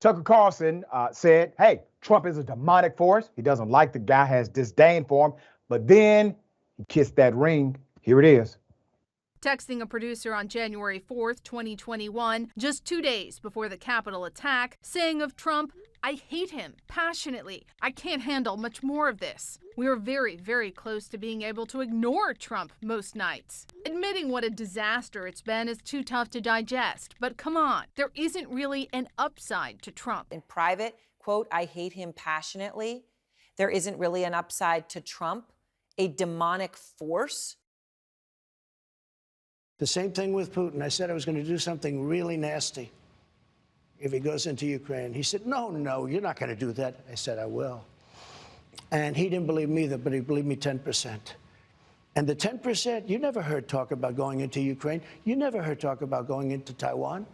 Tucker Carlson said, hey, Trump is a demonic force. He doesn't like the guy, has disdain for him. But then he kissed that ring. Here it is. Texting a producer on January 4th, 2021, just 2 days before the Capitol attack, saying of Trump, I hate him passionately. I can't handle much more of this. We are very, very close to being able to ignore Trump most nights. Admitting what a disaster it's been is too tough to digest. But come on, there isn't really an upside to Trump. In private, quote, I hate him passionately. There isn't really an upside to Trump, a demonic force. The same thing with Putin. I said I was going to do something really nasty if he goes into Ukraine. He said, no, you're not going to do that. I said, I will. And he didn't believe me either, but he believed me 10%. And the 10%, you never heard talk about going into Ukraine. You never heard talk about going into Taiwan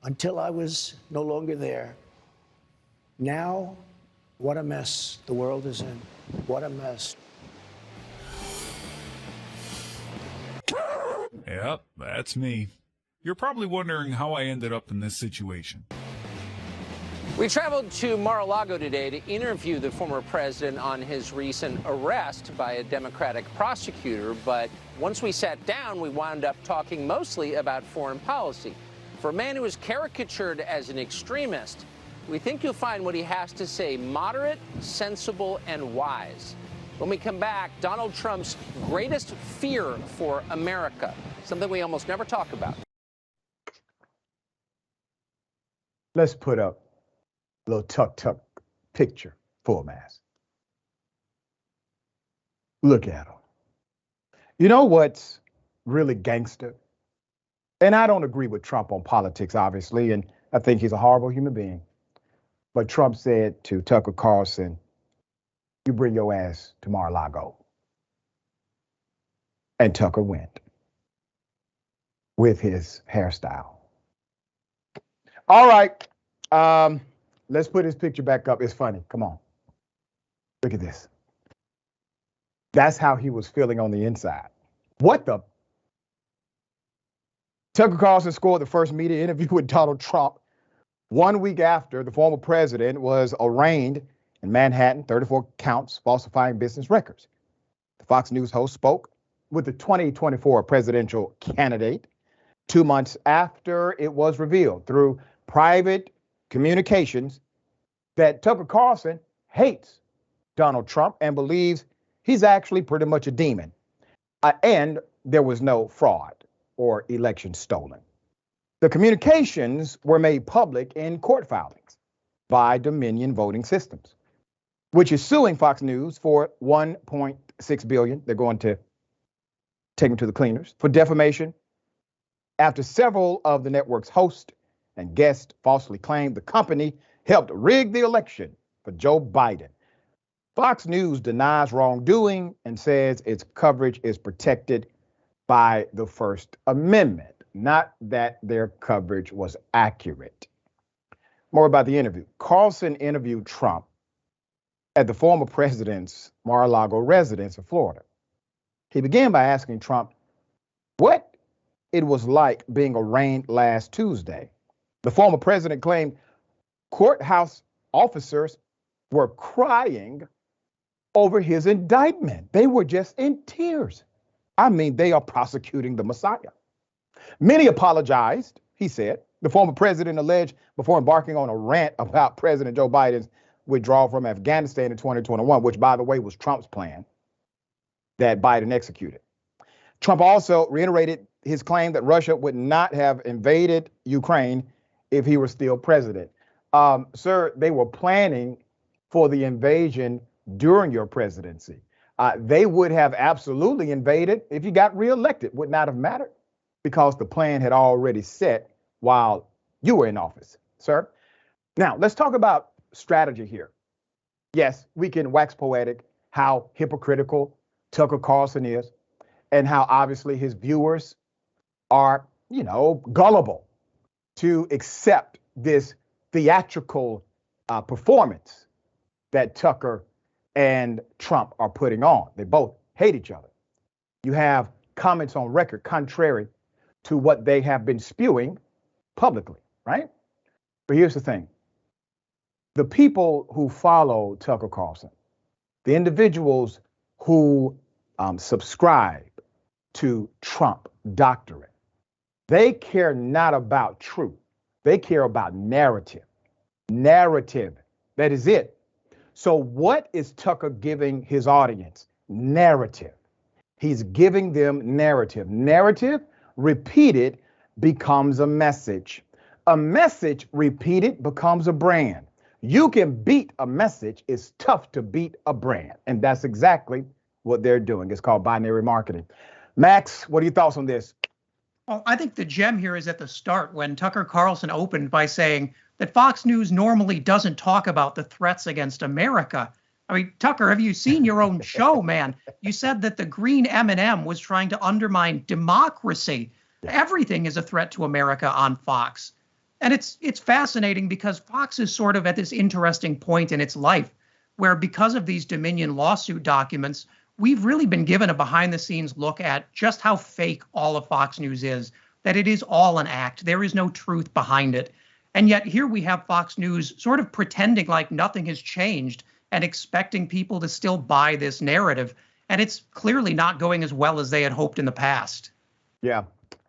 until I was no longer there. Now, what a mess the world is in. What a mess. Yep, that's me. You're probably wondering how I ended up in this situation. We traveled to Mar-a-Lago today to interview the former president on his recent arrest by a Democratic prosecutor. But once we sat down, we wound up talking mostly about foreign policy. For a man who is caricatured as an extremist, we think you'll find what he has to say moderate, sensible, and wise. When we come back, Donald Trump's greatest fear for America, something we almost never talk about. Let's put up a little tuck picture for mass. Look at him. You know what's really gangster? And I don't agree with Trump on politics, obviously, and I think he's a horrible human being. But Trump said to Tucker Carlson, you bring your ass to Mar-a-Lago. And Tucker went with his hairstyle. All right. Let's put his picture back up. It's funny. Come on. Look at this. That's how he was feeling on the inside. What the? Tucker Carlson scored the first media interview with Donald Trump 1 week after the former president was arraigned in Manhattan, 34 counts, falsifying business records. The Fox News host spoke with the 2024 presidential candidate 2 months after it was revealed through private communications that Tucker Carlson hates Donald Trump and believes he's actually pretty much a demon. And there was no fraud or election stolen. The communications were made public in court filings by Dominion Voting Systems, which is suing Fox News for $1.6 billion. They're going to take them to the cleaners for defamation after several of the network's hosts and guests falsely claimed the company helped rig the election for Joe Biden. Fox News denies wrongdoing and says its coverage is protected by the First Amendment, not that their coverage was accurate. More about the interview. Carlson interviewed Trump at the former president's Mar-a-Lago residence in Florida. He began by asking Trump what it was like being arraigned last Tuesday. The former president claimed courthouse officers were crying over his indictment. They were just in tears. I mean, they are prosecuting the Messiah. Many apologized, he said. The former president alleged before embarking on a rant about President Joe Biden's withdrawal from Afghanistan in 2021, which, by the way, was Trump's plan that Biden executed. Trump also reiterated his claim that Russia would not have invaded Ukraine if he were still president. Sir, they were planning for the invasion during your presidency. They would have absolutely invaded if you got reelected. Would not have mattered because the plan had already set while you were in office, sir. Now, let's talk about strategy here. Yes, we can wax poetic how hypocritical Tucker Carlson is and how obviously his viewers are, gullible to accept this theatrical performance that Tucker and Trump are putting on. They both hate each other. You have comments on record contrary to what they have been spewing publicly, right? But here's the thing. The people who follow Tucker Carlson, the individuals who subscribe to Trump doctrine, they care not about truth. They care about narrative. Narrative. That is it. So what is Tucker giving his audience? Narrative. He's giving them narrative. Narrative repeated becomes a message. A message repeated becomes a brand. You can beat a message. It's tough to beat a brand. And that's exactly what they're doing. It's called binary marketing. Max, what are your thoughts on this? Well, I think the gem here is at the start when Tucker Carlson opened by saying that Fox News normally doesn't talk about the threats against America. I mean, Tucker, have you seen your own show, man? You said that the green M&M was trying to undermine democracy. Everything is a threat to America on Fox. And it's fascinating because Fox is sort of at this interesting point in its life where, because of these Dominion lawsuit documents, we've really been given a behind-the-scenes look at just how fake all of Fox News is, that it is all an act. There is no truth behind it. And yet here we have Fox News sort of pretending like nothing has changed and expecting people to still buy this narrative. And it's clearly not going as well as they had hoped in the past. Yeah.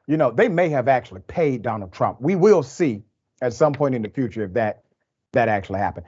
You know, they may have actually paid Donald Trump. We will see at some point in the future if that actually happened.